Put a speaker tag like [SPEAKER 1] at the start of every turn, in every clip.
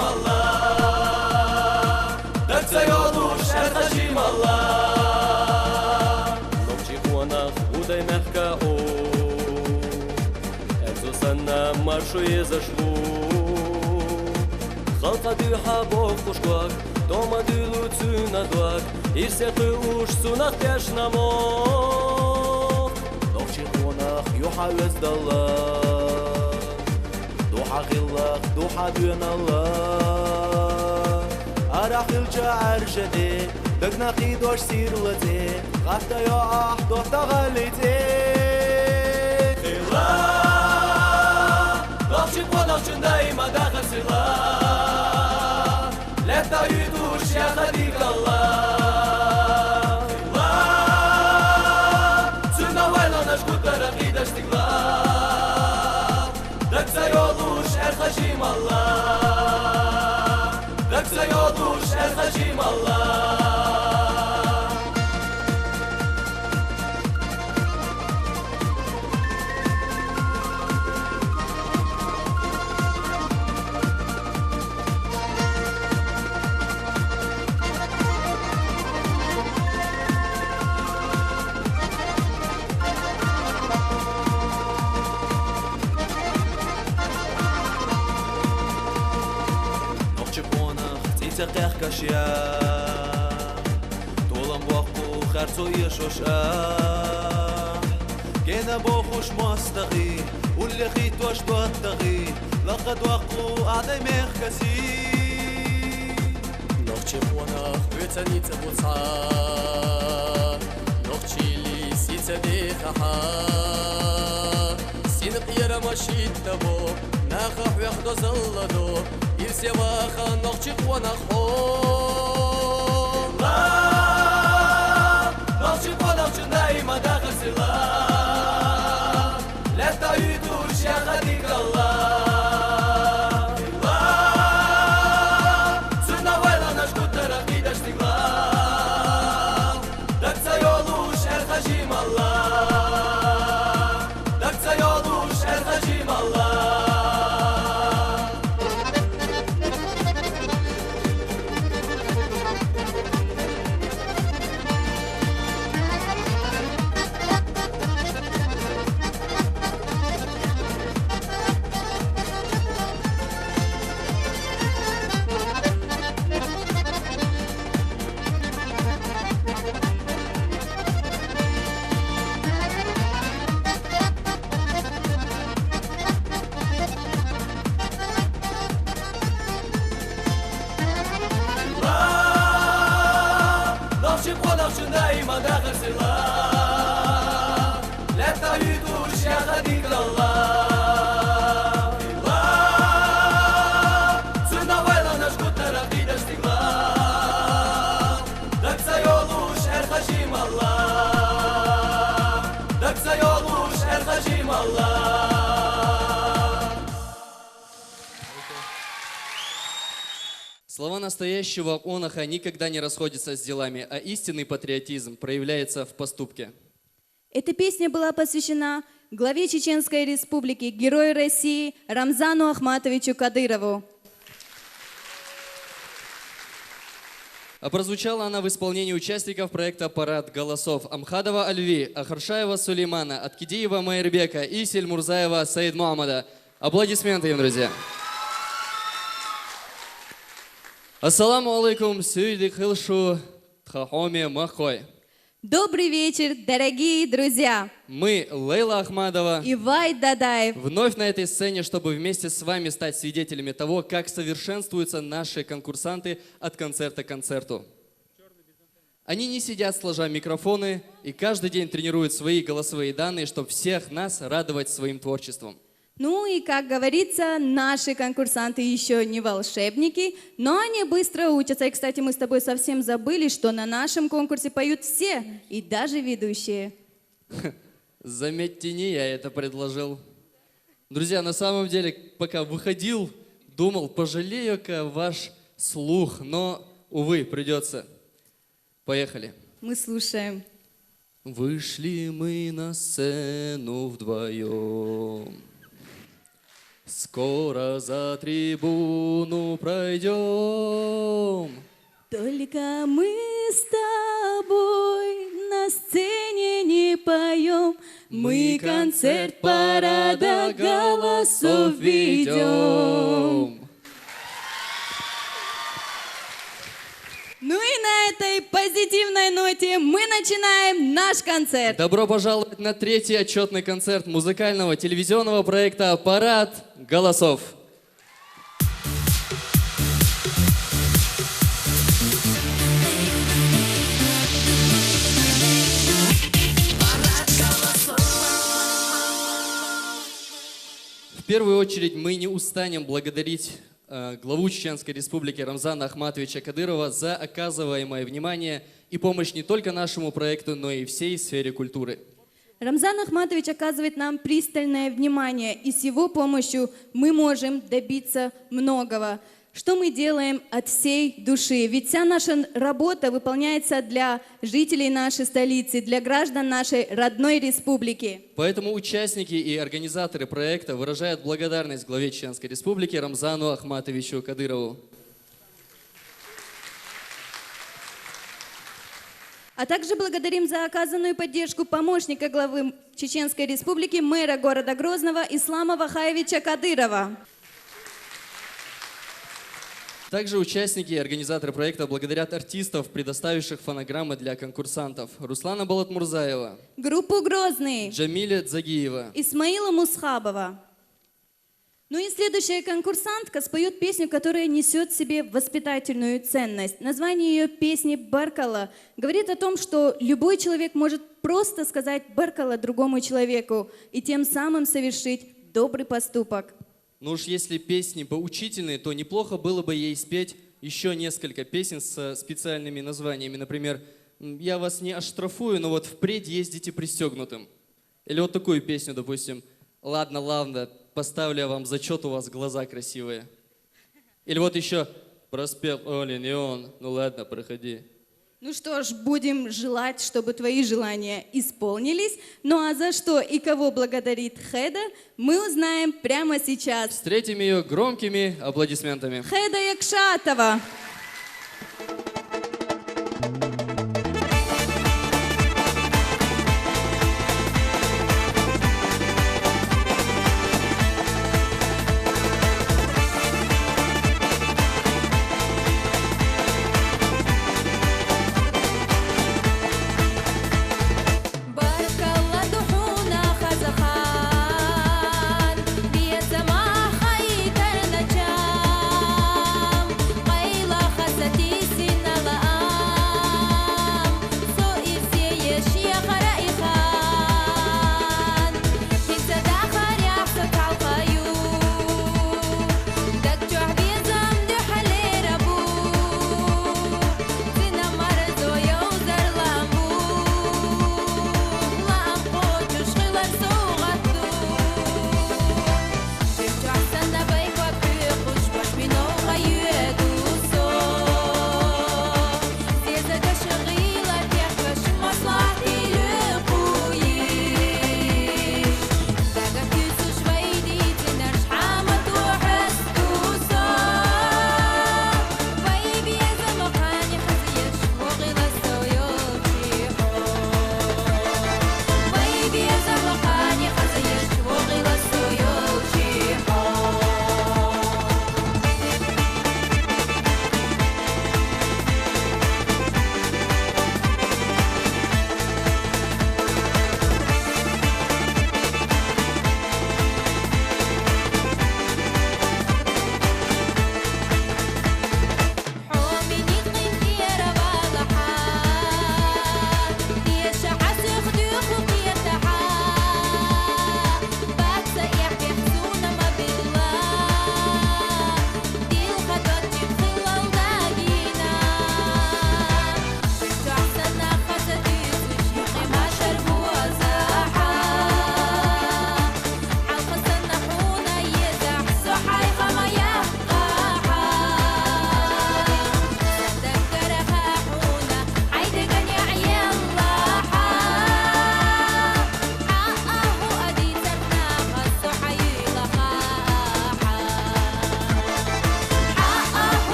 [SPEAKER 1] Allah, tak zajoluş ertajim Allah. Nokçi kuanах удай мягко о, экзосанна маршу и зашлу. Халка дыха бог пушквак, дома дылу цюнадвак, ирсеқы уш сунах пяш намок. Нокчи kuanах юха өздаллах, духа ғиллах, духа дүйен Allah. Арахил чаар жаде, дыгнақи дош сирлыте, ғатта яах доқта ғалите. Қилла, нокчи kuanах чындай мадақы сила. Лета юдуш я хадик Allah. Қилла, цуна вайла наш гутара қидаш тигла. Так зайолуш эрхажим Allah. Так зайолуш эрхажим Allah. تقيح كشيا طولم بوخو خرطو يشوش كينا بوخوش مستغي واللي خيت واش بطغي لقد وقو أعدي مخكسي نوخشي خواناخ بيتاني تبوتها نوخشي لي سيتا ديخها سينق يرا ماشيت تبو ناخح ويخدو زلدو Ирсеваха нохчи хуанах хо. Нохчи хуанах чындай мадаха сила. Лета юдуш я хадик Allah. Цуна вайла наш гутара қидаш тигла. Так зайолуш эрхажим Allah. Так зайолуш эрхажим Allah.
[SPEAKER 2] Слова настоящего онаха никогда не расходятся с делами, а истинный патриотизм проявляется в поступке.
[SPEAKER 3] Эта песня была посвящена главе Чеченской Республики, герою России Рамзану Ахматовичу Кадырову.
[SPEAKER 2] А прозвучала она в исполнении участников проекта «Парад голосов» Амхадова Альви, Ахаршаева Сулеймана, Откидиева Майербека и Сельмурзаева Саид Мухаммада. Аплодисменты им, друзья. Ассаламу алейкум, сюйдик хилшу тхахоми махой.
[SPEAKER 3] Добрый вечер, дорогие друзья!
[SPEAKER 2] Мы, Лейла Ахмадова
[SPEAKER 3] и Вайт Дадаев,
[SPEAKER 2] вновь на этой сцене, чтобы вместе с вами стать свидетелями того, как совершенствуются наши конкурсанты от концерта к концерту. Они не сидят сложа микрофоны и каждый день тренируют свои голосовые данные, чтобы всех нас радовать своим творчеством.
[SPEAKER 3] Ну и, как говорится, наши конкурсанты еще не волшебники, но они быстро учатся. И, кстати, мы с тобой совсем забыли, что на нашем конкурсе поют все, и даже ведущие.
[SPEAKER 2] Заметьте, не я это предложил. Друзья, на самом деле, пока выходил, думал, пожалею-ка ваш слух, но, увы, придется. Поехали.
[SPEAKER 3] Мы слушаем.
[SPEAKER 2] Вышли мы на сцену вдвоем. Скоро за трибуну пройдем.
[SPEAKER 3] Только мы с тобой на сцене не поем, мы концерт парада голосов ведем. Ну и на этой позитивной ноте мы начинаем наш концерт.
[SPEAKER 2] Добро пожаловать на третий отчетный концерт музыкального телевизионного проекта «Парад голосов». В первую очередь мы не устанем благодарить главу Чеченской Республики Рамзана Ахматовича Кадырова за оказываемое внимание и помощь не только нашему проекту, но и всей сфере культуры.
[SPEAKER 3] Рамзан Ахматович оказывает нам пристальное внимание, и с его помощью мы можем добиться многого. Что мы делаем от всей души? Ведь вся наша работа выполняется для жителей нашей столицы, для граждан нашей родной республики.
[SPEAKER 2] Поэтому участники и организаторы проекта выражают благодарность главе Чеченской Республики Рамзану Ахматовичу Кадырову.
[SPEAKER 3] А также благодарим за оказанную поддержку помощника главы Чеченской Республики, мэра города Грозного Ислама Вахаевича Кадырова.
[SPEAKER 2] Также участники и организаторы проекта благодарят артистов, предоставивших фонограммы для конкурсантов. Руслана Балатмурзаева,
[SPEAKER 3] Группу «Грозный»,
[SPEAKER 2] Джамиля Дзагиева,
[SPEAKER 3] Исмаила Мусхабова. Ну и следующая конкурсантка споет песню, которая несет в себе воспитательную ценность. Название ее песни «Баркала» говорит о том, что любой человек может просто сказать «Баркала» другому человеку и тем самым совершить добрый поступок.
[SPEAKER 2] Ну уж если песни поучительные, то неплохо было бы ей спеть еще несколько песен с специальными названиями. Например, «Я вас не оштрафую, но вот впредь ездите пристегнутым». Или вот такую песню, допустим, «Ладно, ладно, поставлю я вам зачет, у вас глаза красивые». Или вот еще «Проспект Оленеон, ну ладно, проходи».
[SPEAKER 3] Ну что ж, будем желать, чтобы твои желания исполнились. Ну а за что и кого благодарит Хеда, мы узнаем прямо сейчас.
[SPEAKER 2] Встретим ее громкими аплодисментами.
[SPEAKER 3] Хеда Якшатова.
[SPEAKER 4] Qayla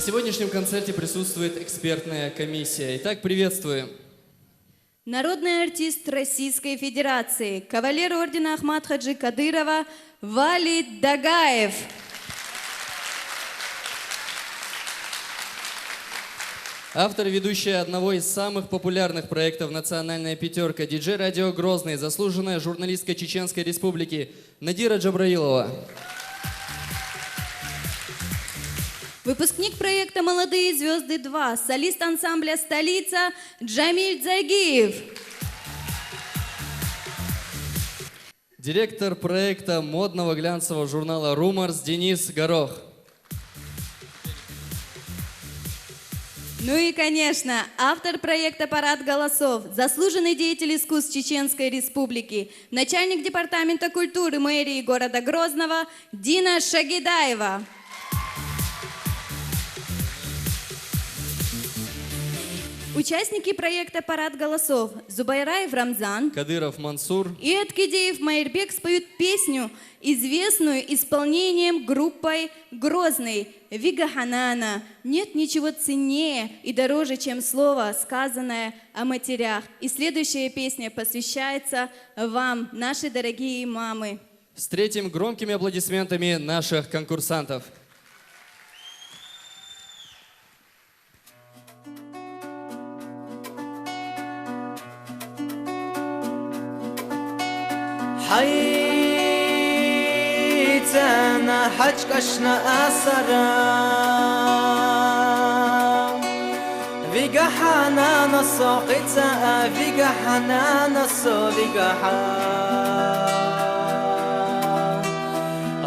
[SPEAKER 2] На сегодняшнем концерте присутствует экспертная комиссия. Итак, приветствуем.
[SPEAKER 3] Народный артист Российской Федерации, кавалер ордена Ахмад Хаджи Кадырова Валид Дагаев.
[SPEAKER 2] Автор и ведущая одного из самых популярных проектов «Национальная пятерка», диджей радио «Грозный», заслуженная журналистка Чеченской Республики Надира Джабраилова.
[SPEAKER 3] Выпускник проекта «Молодые звезды 2», солист ансамбля «Столица» Джамиль Загиев.
[SPEAKER 2] Директор проекта модного глянцевого журнала «Руморс» Денис Горох.
[SPEAKER 3] Ну и, конечно, автор проекта «Парад голосов», заслуженный деятель искусств Чеченской Республики, начальник департамента культуры мэрии города Грозного Дина Шагидаева. Участники проекта «Парад голосов» Зубайраев Рамзан,
[SPEAKER 2] Кадыров Мансур
[SPEAKER 3] и Откидеев Майрбек споют песню, известную исполнением группой «Грозный» «Вига Ханана». Нет ничего ценнее и дороже, чем слово, сказанное о матерях. И следующая песня посвящается вам, наши дорогие мамы.
[SPEAKER 2] Встретим громкими аплодисментами наших конкурсантов.
[SPEAKER 4] حيتنا حج كشنا أسرا فيجا حنانا ساقطة فيجا حنانا فيجا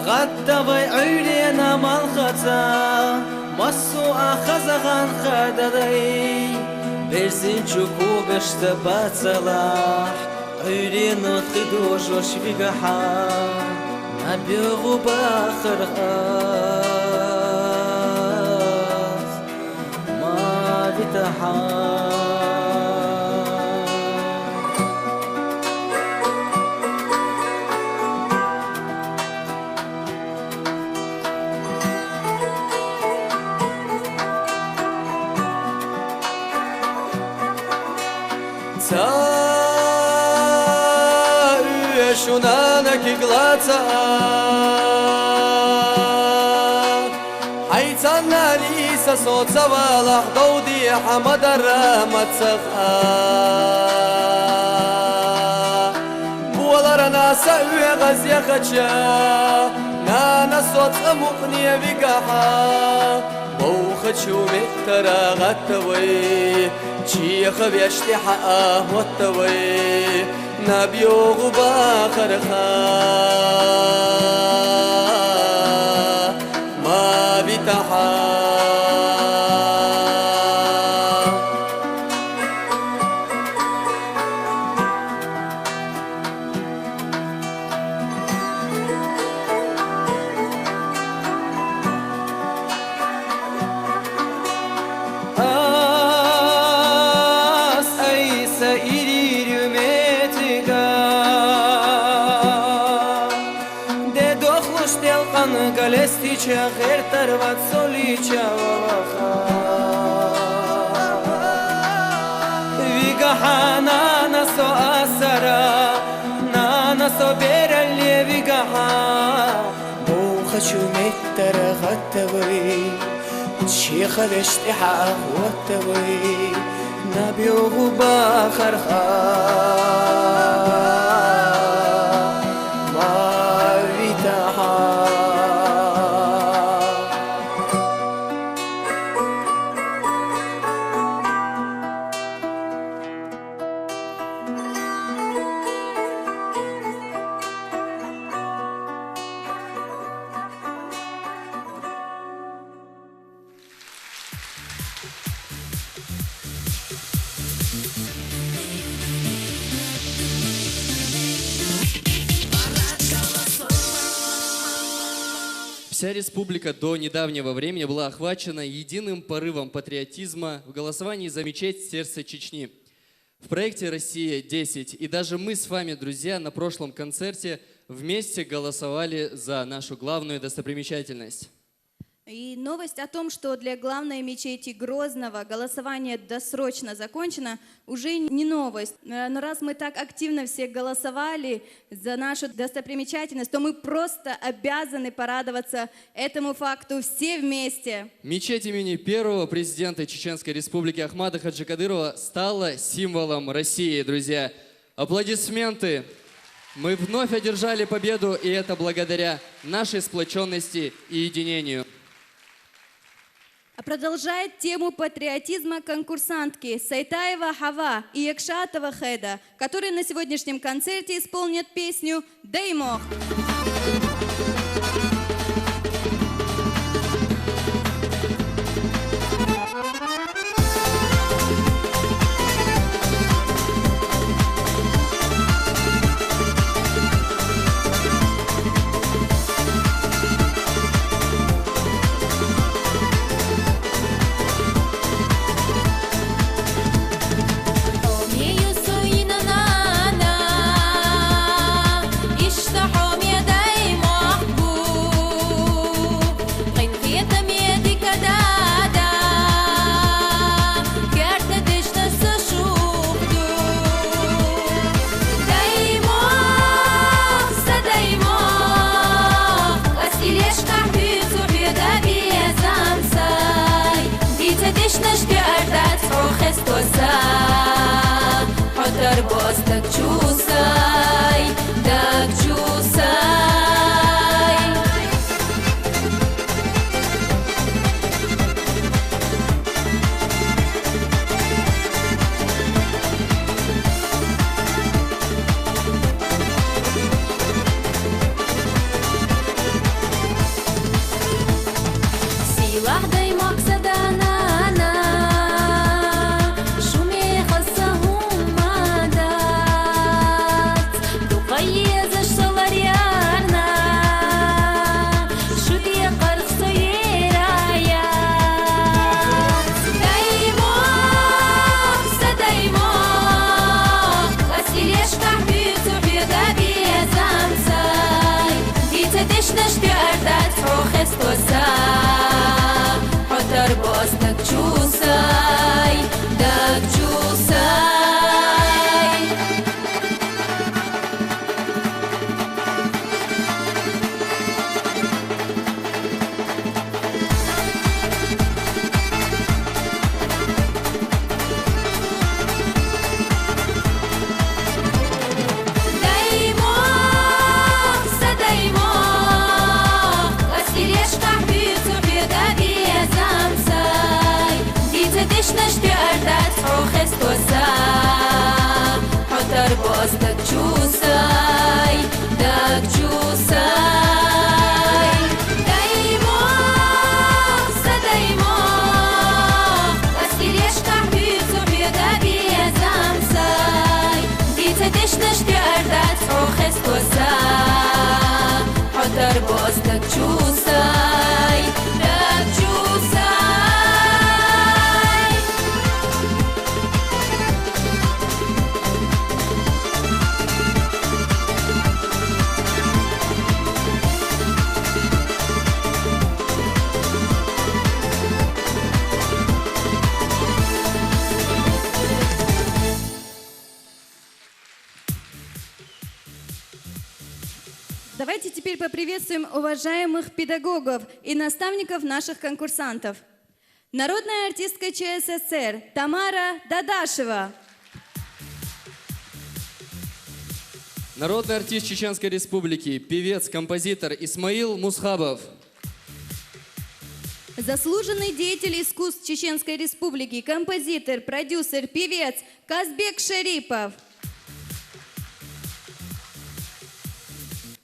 [SPEAKER 4] غدا وعلينا مالخطا مسو أخذغان خدري برزين شكو قشت باتلاح عيرين خدو جوش بيقحا نبيغو باخر خاص ما بتحا
[SPEAKER 1] شونانك غلاتا حيتانا ليسا صوت زوالح دودي حمد الرحمة سخا بوالرنا سأوي غزي خدشا نانا صوت مقنية بقاحا موخدشو مكترا غتوي شيخ بيشتي حقه واتوي نبيوغ باخر ما بتحا
[SPEAKER 4] Галестича хертарват солича валаха Вигаха нанасо асара Нанасо бералле вигаха Моухачу меттара гаттавай Чиха вештиха ахваттавай Набиогу бахарха
[SPEAKER 2] Вся республика до недавнего времени была охвачена единым порывом патриотизма в голосовании за мечеть сердца Чечни. В проекте «Россия-10» и даже мы с вами, друзья, на прошлом концерте вместе голосовали за нашу главную достопримечательность.
[SPEAKER 3] И новость о том, что для главной мечети Грозного голосование досрочно закончено, уже не новость. Но раз мы так активно все голосовали за нашу достопримечательность, то мы просто обязаны порадоваться этому факту все вместе.
[SPEAKER 2] Мечеть имени первого президента Чеченской Республики Ахмада Хаджикадырова стала символом России, друзья. Аплодисменты! Мы вновь одержали победу, и это благодаря нашей сплоченности и единению.
[SPEAKER 3] А продолжает тему патриотизма конкурсантки Сайтаева Хава и Якшатова Хеда, которые на сегодняшнем концерте исполнят песню «Даймох». Давайте теперь поприветствуем уважаемых педагогов и наставников наших конкурсантов. Народная артистка ЧССР Тамара Дадашева.
[SPEAKER 2] Народный артист Чеченской Республики, певец, композитор Исмаил Мусхабов.
[SPEAKER 3] Заслуженный деятель искусств Чеченской Республики, композитор, продюсер, певец Казбек Шарипов.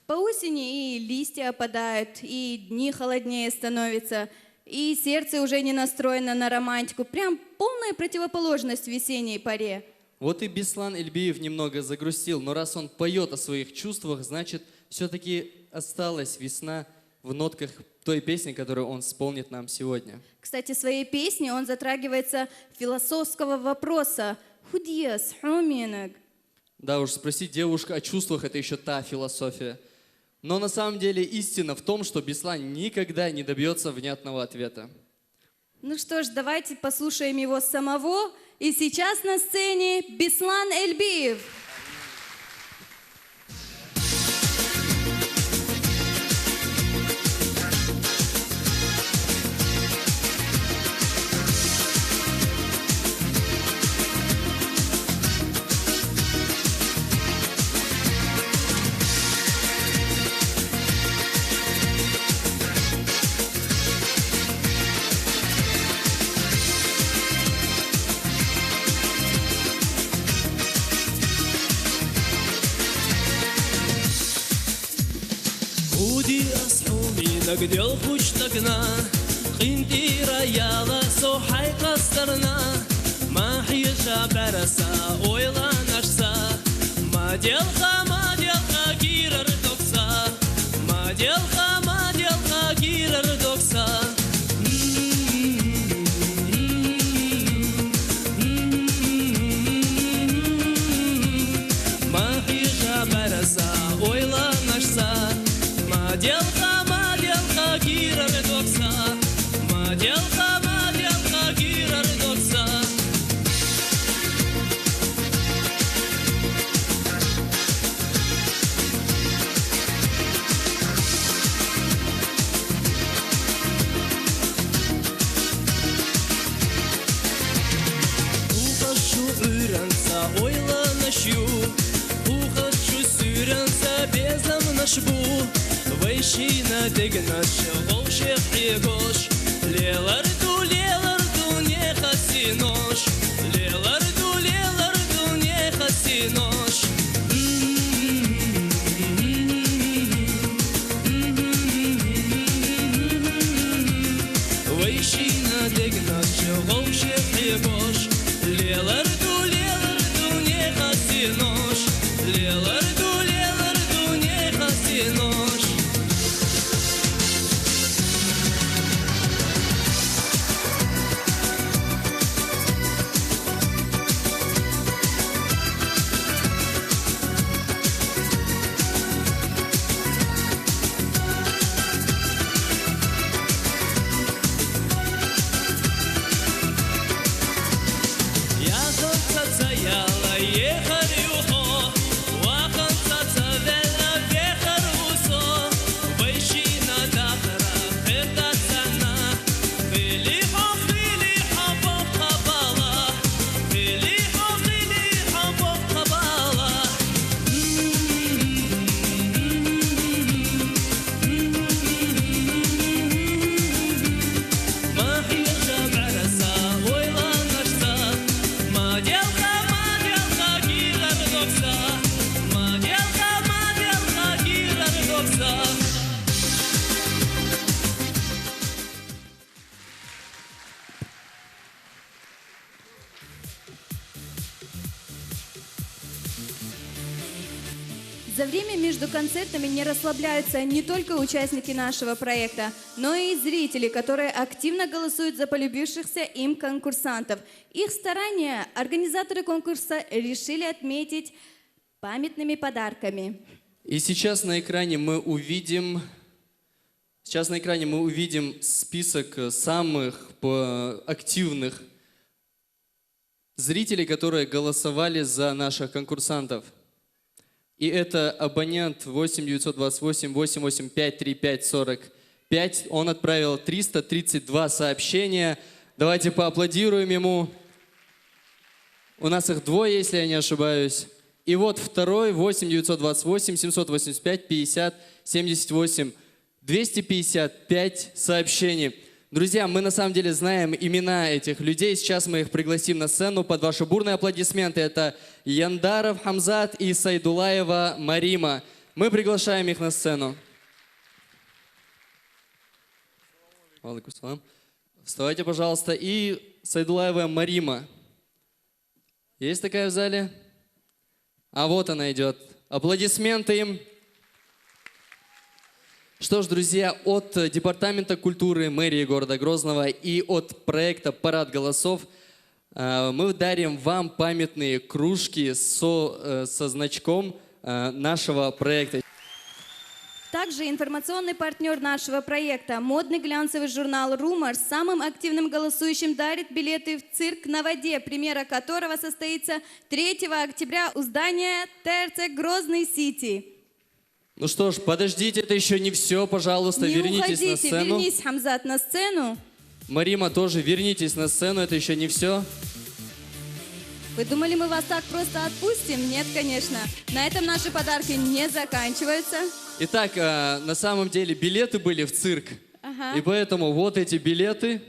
[SPEAKER 3] По осени и листья опадают, и дни холоднее становятся, и сердце уже не настроено на романтику. Прям полная противоположность весенней поре.
[SPEAKER 2] Вот и Беслан Эльбиев немного загрустил, но раз он поет о своих чувствах, значит, все-таки осталась весна в нотках той песни, которую он исполнит нам сегодня.
[SPEAKER 3] Кстати, в своей песне он затрагивается философского вопроса «Худьес, хуминаг».
[SPEAKER 2] Да уж, спросить девушку о чувствах – это еще та философия. Но на самом деле истина в том, что Беслан никогда не добьется внятного ответа.
[SPEAKER 3] Ну что ж, давайте послушаем его самого. И сейчас на сцене Беслан Эльбиев.
[SPEAKER 5] ودي أصحومي نقدر بوشتقنا قيمتي رياضة صحي قصرنا ما حيشا برسا ويلا نشسا ما ديالخا كير ردوكسا ما ديالخا كير ردوكسا ما حيشا برسا ويلا نشسا ما ديالخا كير ردوكسا ما ديالخا كير ردوكسا Ухашу үйренса ойланышю Ухашу сүйренса безамнашбу Вайшина дегнаш Волшев егош Леларду не хасинош Леларду не хасинош Вайшина дегнаш Волшев егош Леларду не хасинош Леларду не хасинош
[SPEAKER 3] За время между концертами не расслабляются не только участники нашего проекта, но и зрители, которые активно голосуют за полюбившихся им конкурсантов. Их старания организаторы конкурса решили отметить памятными подарками.
[SPEAKER 2] И сейчас на экране мы увидим список самых активных зрителей, которые голосовали за наших конкурсантов. И это абонент 8-928-885-3545. Он отправил 332 сообщения. Давайте поаплодируем ему. У нас их двое, если я не ошибаюсь. И вот второй 8-928-785-50-78. 255 сообщений. Друзья, мы на самом деле знаем имена этих людей. Сейчас мы их пригласим на сцену под ваши бурные аплодисменты. Это Яндаров Хамзат и Сайдулаева Марима. Мы приглашаем их на сцену. Вставайте, пожалуйста. И Сайдулаева Марима. Есть такая в зале? А вот она идет. Аплодисменты им. Что ж, друзья, от Департамента культуры мэрии города Грозного и от проекта «Парад голосов» мы дарим вам памятные кружки со значком нашего проекта.
[SPEAKER 3] Также информационный партнер нашего проекта, модный глянцевый журнал «Rumors», самым активным голосующим дарит билеты в цирк на воде, премьера которого состоится 3 октября у здания ТРЦ «Грозный-Сити».
[SPEAKER 2] Ну что ж, подождите, это еще не все, пожалуйста,
[SPEAKER 3] Не
[SPEAKER 2] вернитесь на
[SPEAKER 3] уходите,
[SPEAKER 2] сцену.
[SPEAKER 3] вернись, Хамзат, на сцену.
[SPEAKER 2] Марима, тоже вернитесь на сцену, это еще не все.
[SPEAKER 3] Вы думали, мы вас так просто отпустим? Нет, конечно. На этом наши подарки не заканчиваются.
[SPEAKER 2] Итак, на самом деле билеты были в цирк.
[SPEAKER 3] Ага.
[SPEAKER 2] И поэтому вот эти билеты.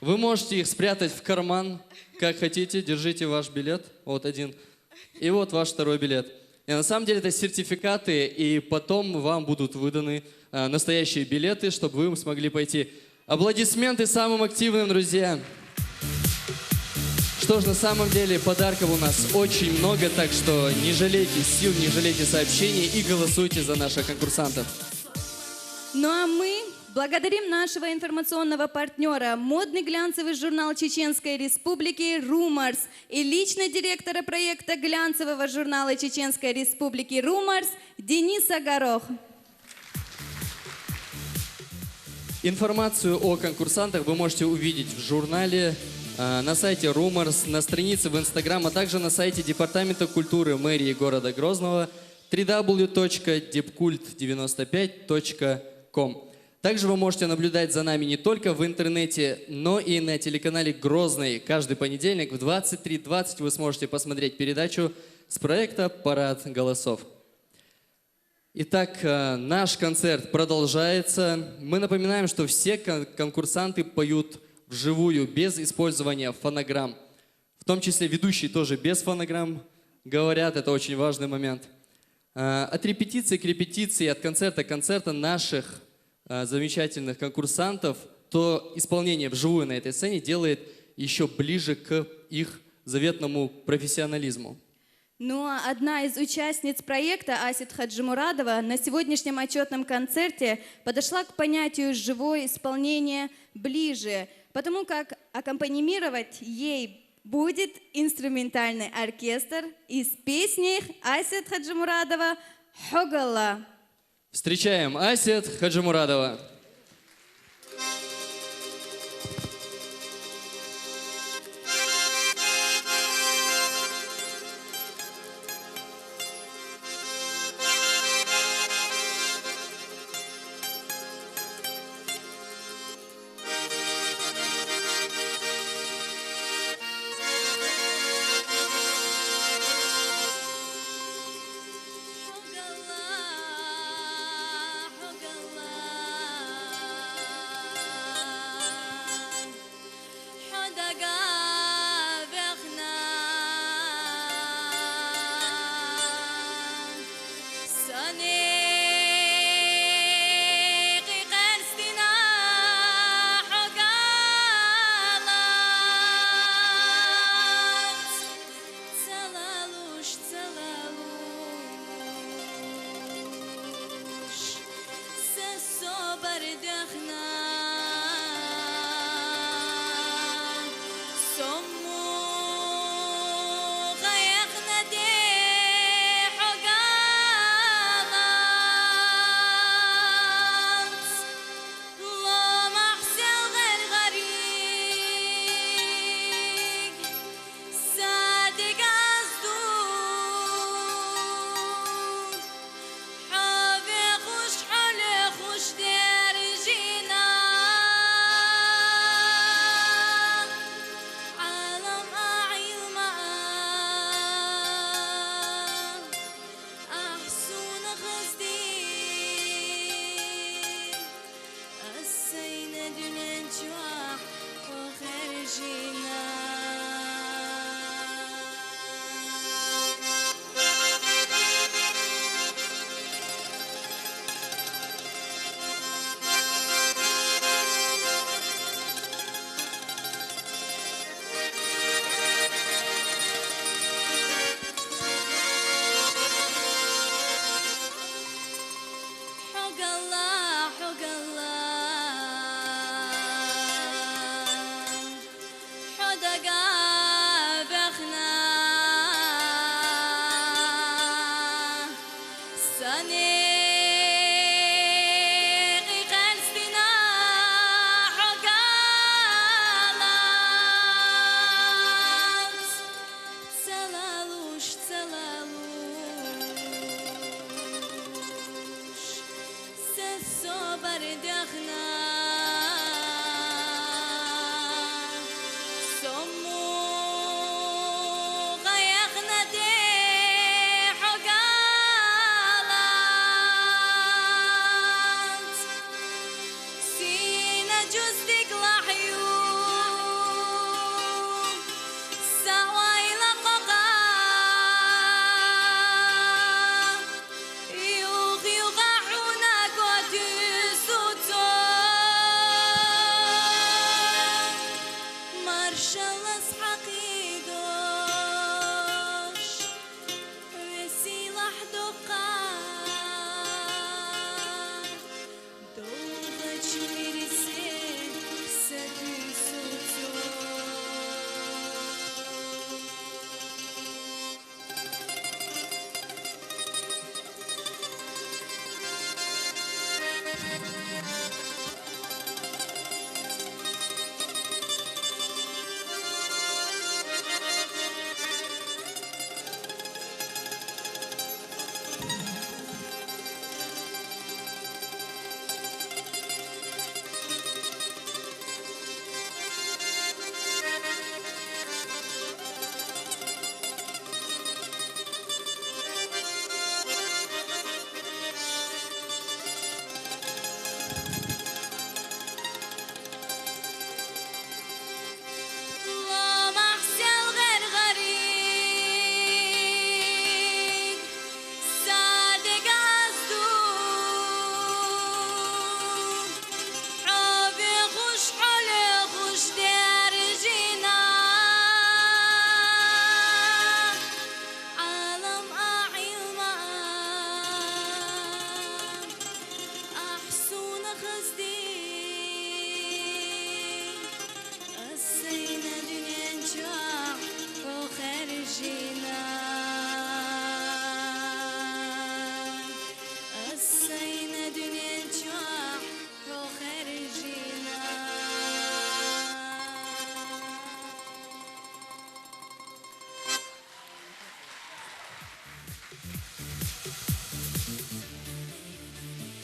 [SPEAKER 2] Вы можете их спрятать в карман, как хотите. Держите ваш билет. Вот один. И вот ваш второй билет. И на самом деле это сертификаты, и потом вам будут выданы настоящие билеты, чтобы вы смогли пойти. Аплодисменты самым активным, друзья. Что ж, на самом деле подарков у нас очень много, так что не жалейте сил, не жалейте сообщений и голосуйте за наших конкурсантов.
[SPEAKER 3] Ну а мы благодарим нашего информационного партнера, модный глянцевый журнал Чеченской Республики «Rumors» и лично директора проекта глянцевого журнала Чеченской Республики «Rumors» Дениса Горох.
[SPEAKER 2] Информацию о конкурсантах вы можете увидеть в журнале, на сайте Rumors, на странице в Instagram, а также на сайте Департамента культуры мэрии города Грозного www.depkult95.com. Также вы можете наблюдать за нами не только в интернете, но и на телеканале Грозный. Каждый понедельник в 23:20 вы сможете посмотреть передачу с проекта «Парад голосов». Итак, наш концерт продолжается. Мы напоминаем, что все конкурсанты поют вживую, без использования фонограмм. В том числе ведущие тоже без фонограмм говорят, это очень важный момент. От репетиции к репетиции, от концерта к концерту наших замечательных конкурсантов, то исполнение вживую на этой сцене делает еще ближе к их заветному профессионализму.
[SPEAKER 3] Ну а одна из участниц проекта, Асет Хаджимурадова, на сегодняшнем отчетном концерте подошла к понятию «живое исполнение» ближе, потому как аккомпанимировать ей будет инструментальный оркестр из песни Асет Хаджимурадова «Хогалла».
[SPEAKER 2] Встречаем Асет Хаджимурадова.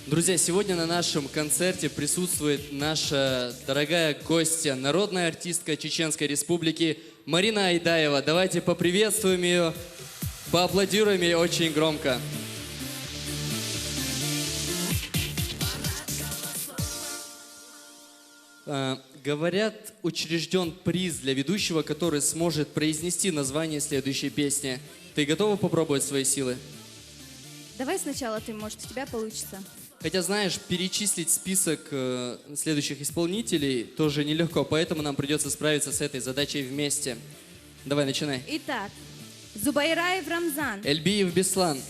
[SPEAKER 2] Друзья, сегодня на нашем концерте присутствует наша дорогая гостья, народная артистка Чеченской Республики Марина Айдаева. Давайте поприветствуем ее, поаплодируем ей очень громко. Говорят, учрежден приз для ведущего, который сможет произнести название следующей песни. Ты готова попробовать свои силы?
[SPEAKER 3] Давай сначала ты, может, у тебя получится.
[SPEAKER 2] Хотя, знаешь, перечислить список следующих исполнителей тоже нелегко, поэтому нам придется справиться с этой задачей вместе. Давай, начинай.
[SPEAKER 3] Итак, Зубайраев Рамзан,
[SPEAKER 2] Эльбиев Беслан,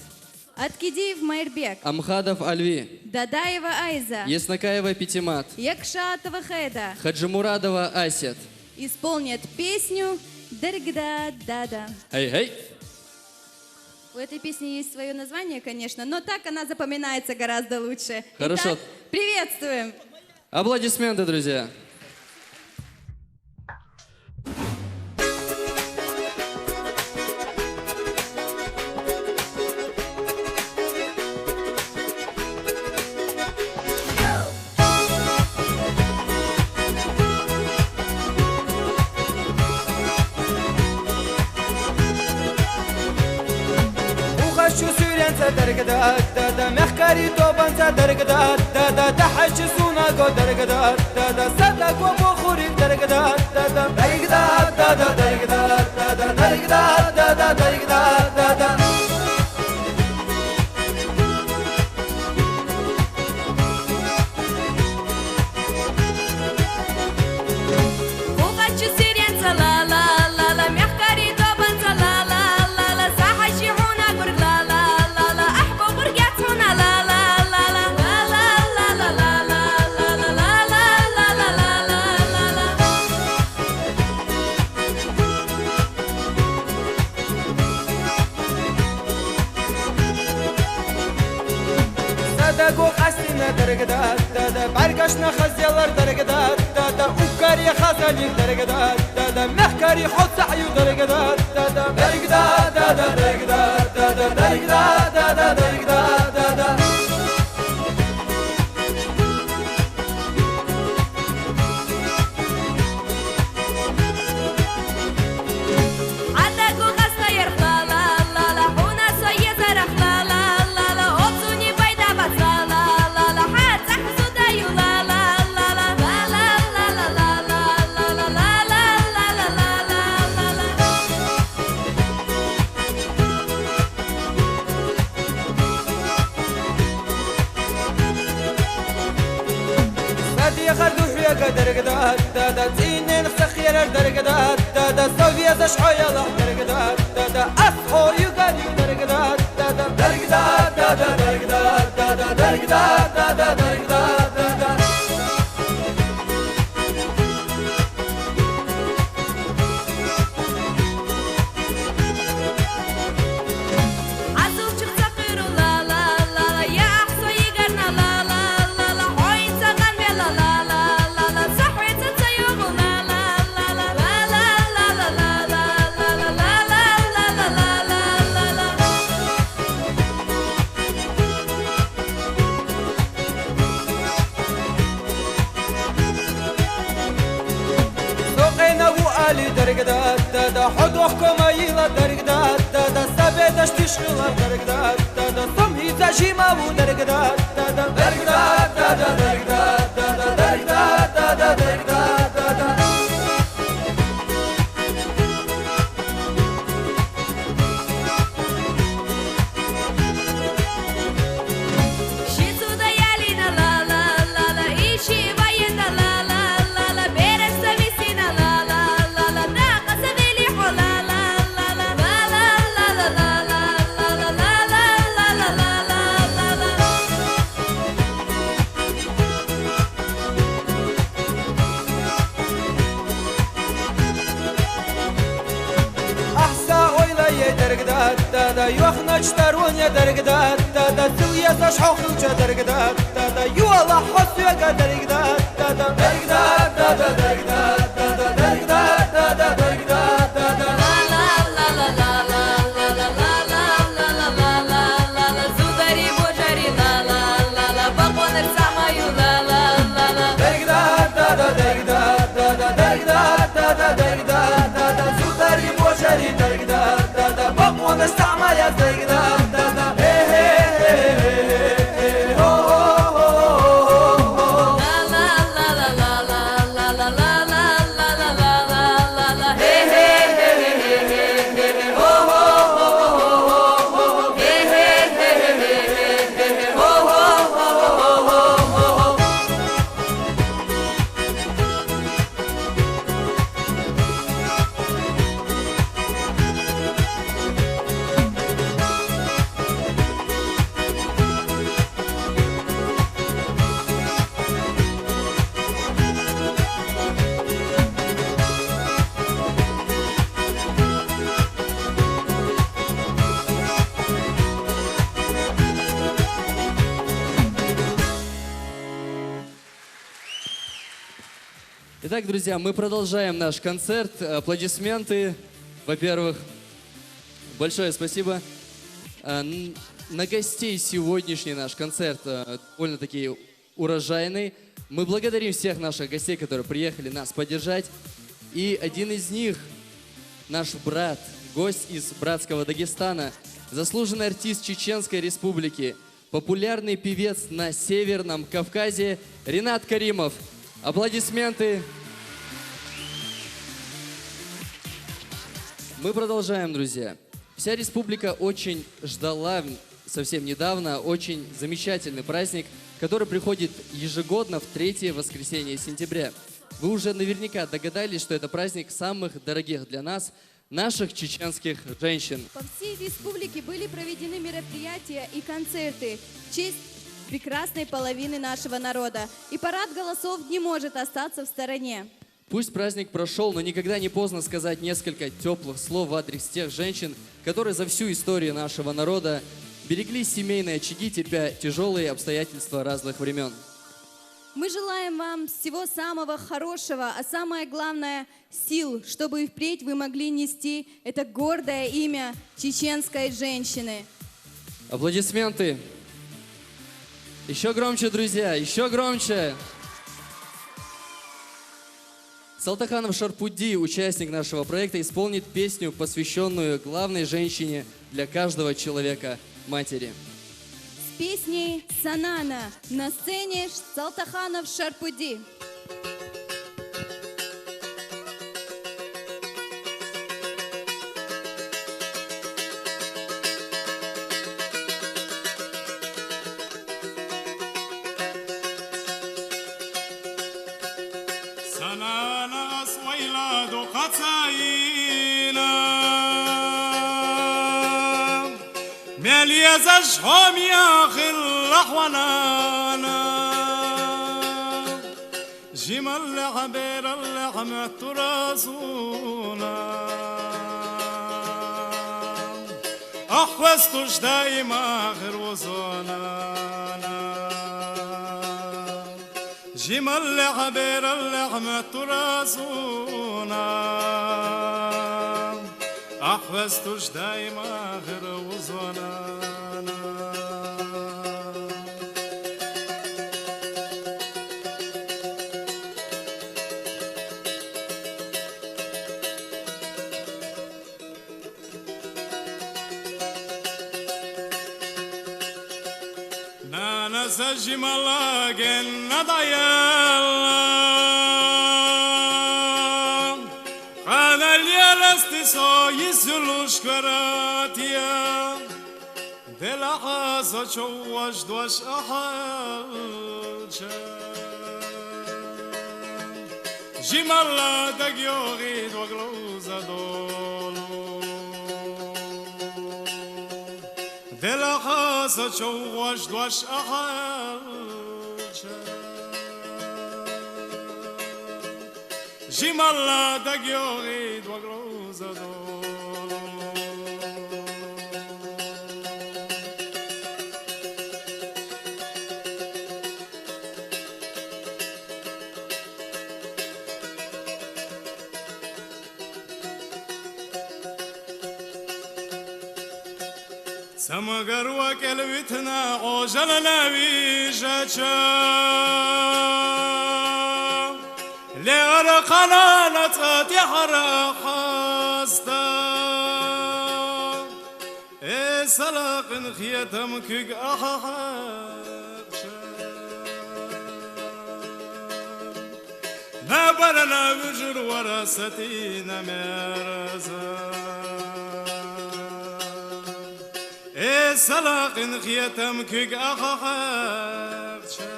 [SPEAKER 3] Аткидиев Майрбек,
[SPEAKER 2] Амхадов Альви,
[SPEAKER 3] Дадаева Айза,
[SPEAKER 2] Яснакаева Пятимат,
[SPEAKER 3] Якшатова Хеда
[SPEAKER 2] Хаджимурадова Асет.
[SPEAKER 3] исполнят песню «Даргда Дада».
[SPEAKER 2] Эй-эй!
[SPEAKER 3] У этой песни есть свое название, конечно, но так она запоминается гораздо лучше.
[SPEAKER 2] Хорошо.
[SPEAKER 3] Итак, приветствуем!
[SPEAKER 2] Аплодисменты, друзья!
[SPEAKER 4] درقدات دادا محكاري توبان درقدات دادا تحش سونا جو درقدات دادا صدق وبخوري درقدات دادا درقدات دادا درقدات دادا درقدات دادا درقدات دادا درقدات دادا برقشنا خزيالر درقدات دادا وكاري خزالي درقدات دادا محكاري حط عيو درقدات دادا درقدات دادا درقدات دادا درقدات دادا درقدات دادا درقدات دادا زينين خسخير درقدات دادا سوفيا شحويا الله درقدات دادا أصحو يقال درقدات دادا درقدات دادا درقدات دادا درقدات دادا درقدات دادا درقدات دادا حدوحكم ايلا درقدات دادا سبيدش تشغل درقدات دادا صمهي تجيما بو درقدات دادا درقدات دادا درقدات دادا درقدات دادا درقدات دادا دادا يوخنا تشترون يا درقدات دادا سويا تشحوخ وجا درقدات دادا يوالله حس يا درقدات دادا درقدات دادا درقدات دادا درقدات دادا درقدات دادا لا لا لا لا لا لا لا لا لا لا لا لا لا لا زوداري بوجاري لا لا لا لا
[SPEAKER 2] Итак, друзья, мы продолжаем наш концерт. Аплодисменты. Во-первых, большое спасибо. На гостей сегодняшний наш концерт довольно-таки урожайный. Мы благодарим всех наших гостей, которые приехали нас поддержать. И один из них, наш брат, гость из братского Дагестана, заслуженный артист Чеченской Республики, популярный певец на Северном Кавказе Ринат Каримов. Аплодисменты. Мы продолжаем, друзья. Вся республика очень ждала совсем недавно очень замечательный праздник, который приходит ежегодно в 3-е воскресенье сентября. Вы уже наверняка догадались, что это праздник самых дорогих для нас, наших чеченских женщин.
[SPEAKER 3] По всей республике были проведены мероприятия и концерты в честь прекрасной половины нашего народа. И парад голосов не может остаться в стороне.
[SPEAKER 2] Пусть праздник прошел, но никогда не поздно сказать несколько теплых слов в адрес тех женщин, которые за всю историю нашего народа берегли семейные очаги, терпя тяжелые обстоятельства разных времен.
[SPEAKER 3] Мы желаем вам всего самого хорошего, а самое главное – сил, чтобы и впредь вы могли нести это гордое имя чеченской женщины.
[SPEAKER 2] Аплодисменты. Еще громче, друзья, еще громче. Салтаханов Шарпуди, участник нашего проекта, исполнит песню, посвященную главной женщине для каждого человека – матери.
[SPEAKER 3] С песней «Санана» на сцене Салтаханов Шарпуди.
[SPEAKER 6] يزجهم يا خل حوانانا جمال عبير اللحم ترازونا أحوزتش دايما غير وزونا جمال عبير اللحم ترازونا أحوزتش دايما غير وزونا سجم الله جنة ضيالة قال اليالست سويسلوش كراتيا دلها زوج دوش أحلجا جم الله دقيوغيد وغلوزة دولو دلها زوج دوش أحلجا جم الله دقيوغيد وغلوزة دولو سمغر وكلبتنا عجلنا بيجاچا لأرقنا نتاتح رخاستا سلاق خيتم كيق أحاقشا نبرنا بجر ورستينا مرزا سلاق خيتم كيق أخاقشا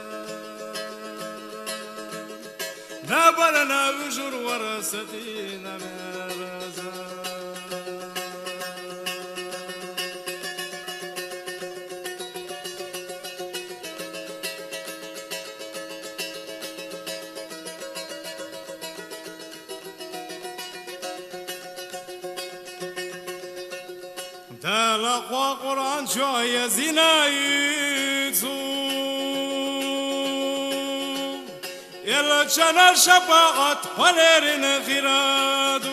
[SPEAKER 6] نبرنا بجر ورستينا مرزا تلقى قرآن شوية زنايتو يلا جنا شفاعت فلرن خيرادو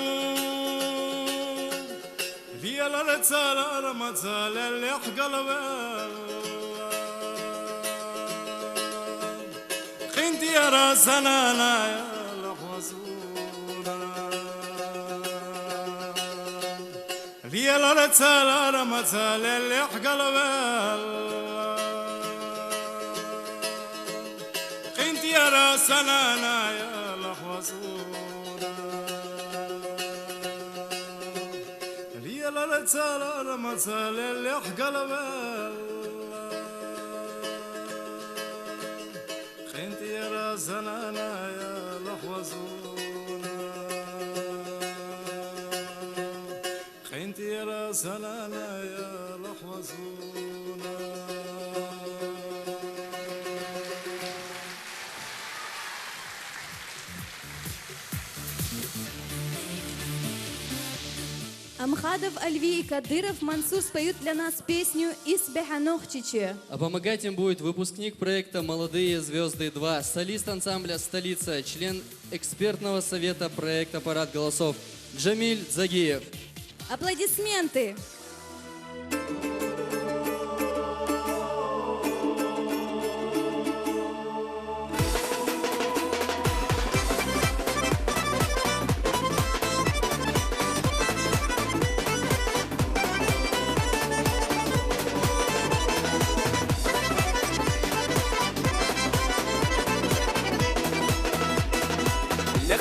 [SPEAKER 6] ليا لا تسال ما تسال اللي قلب خنت يا راسنا يا لحوزونا ليا لا تسال ما تسال اللي قلب يا راسنا يا لحوزونا ليا لا تسال ما تسال اللي قلب خنت يا راسنا يا لحوزونا خنت يا راسنا يا لحوزونا
[SPEAKER 3] Амхадов, Альви и Кадыров Мансур споют для нас песню «Исбеханохчичи».
[SPEAKER 2] А помогать им будет выпускник проекта «Молодые звезды 2», солист ансамбля «Столица», член экспертного совета проекта «Парад голосов» Джамиль Загиев.
[SPEAKER 3] Аплодисменты!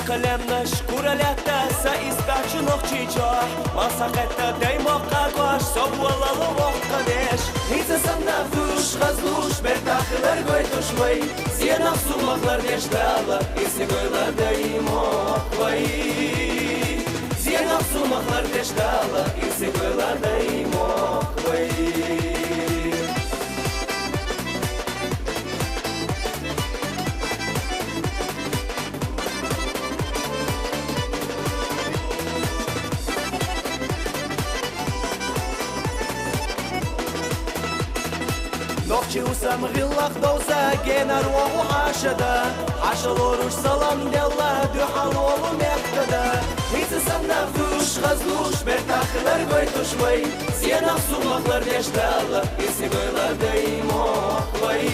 [SPEAKER 4] قلمنا شكورا لتا سايستاچو نوخچيچا ما ساقتا دايما قاقاش صب والله لو وقداش هيز سمنا فوش غزلوش بتاخلر قويتوش وي زينا سومخلر ديشتالا اسي قويلر دايما وي زينا سومخلر ديشتالا اسي قويلر دايما وي نوخچي وسامغيلخ دوزا جينا روح وحاشدا عشلوروش سلام ديلا دو حلول ومحتدا هيز سمنا فوش غزلوش برتاخلر قويتوش وي زينا سومخلر ديشتالا اسي قويلر دايما وي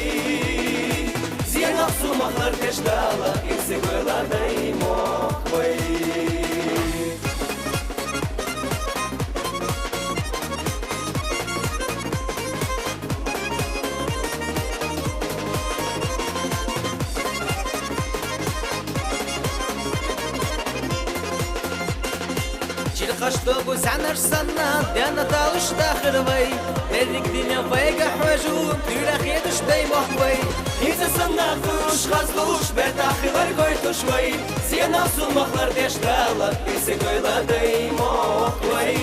[SPEAKER 4] زينا سومخلر ديشتالا اسي قويلر دايما وي
[SPEAKER 7] Чтобы занаш санна, да на талыш тахырвай, эрик диня вайга хважу, тюрах едыш дай махвай. Иза санна фуш хазлуш, бер тахылар гойтуш вай, сена сумахлар дештала, исе гойла дай махвай.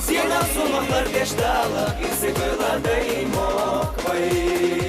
[SPEAKER 7] Сена сумахлар дештала, исе гойла дай махвай.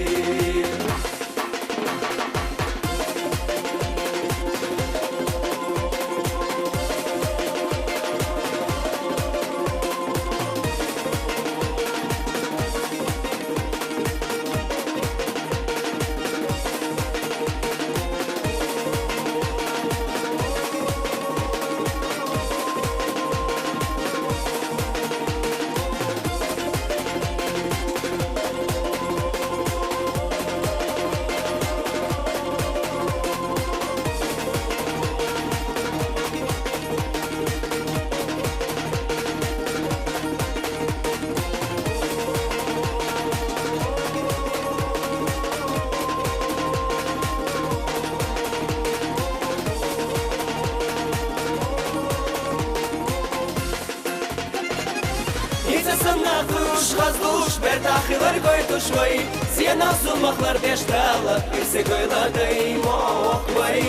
[SPEAKER 7] غزلوش برتاخلر قويتوش وي سينا سومخلر ديشتالا إسي قويلا دايما وي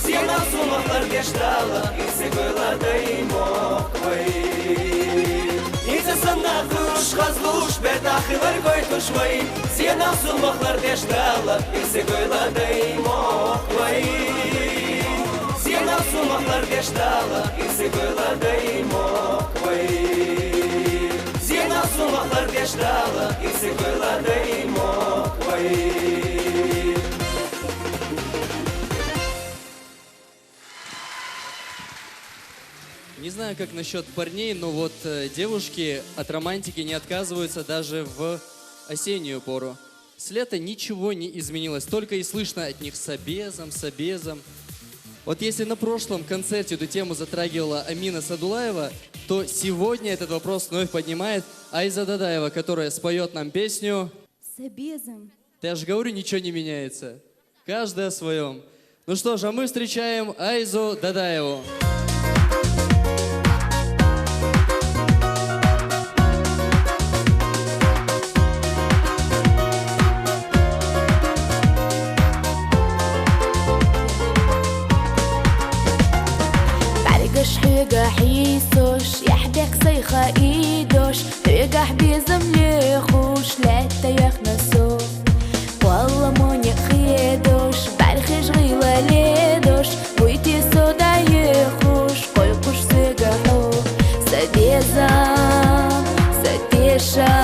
[SPEAKER 7] سينا سومخلر ديشتالا إسي قويلا دايما وي إذا سمنا فوش غزلوش برتاخلر قويتوش وي سينا سومخلر ديشتالا إسي قويلا دايما وي سينا سومخلر ديشتالا إسي قويلا دايما وي Сена сумахлар дештала, иси гойла дай моквай.
[SPEAKER 2] знаю, как насчет парней, но вот девушки от романтики не отказываются даже в осеннюю пору. С лета ничего не изменилось, только и слышно от них собезом, собезом. Вот если на прошлом концерте эту тему затрагивала Амина Садулаева, то сегодня этот вопрос вновь поднимает Айза Дадаева, которая споет нам песню
[SPEAKER 3] С обезом.
[SPEAKER 2] «Я же говорю, ничего не меняется». Каждый о своем. Ну что ж, а мы встречаем Айзу Дадаеву.
[SPEAKER 8] حيقة حيسوش يحدك صيخة ايدوش حيقة حبيزم ليخوش لا تيخنا سوف والله موني خيدوش بعرخ شغيلة ليدوش بويتي سودا يخوش قويقوش سيقة حو سديزا سديشا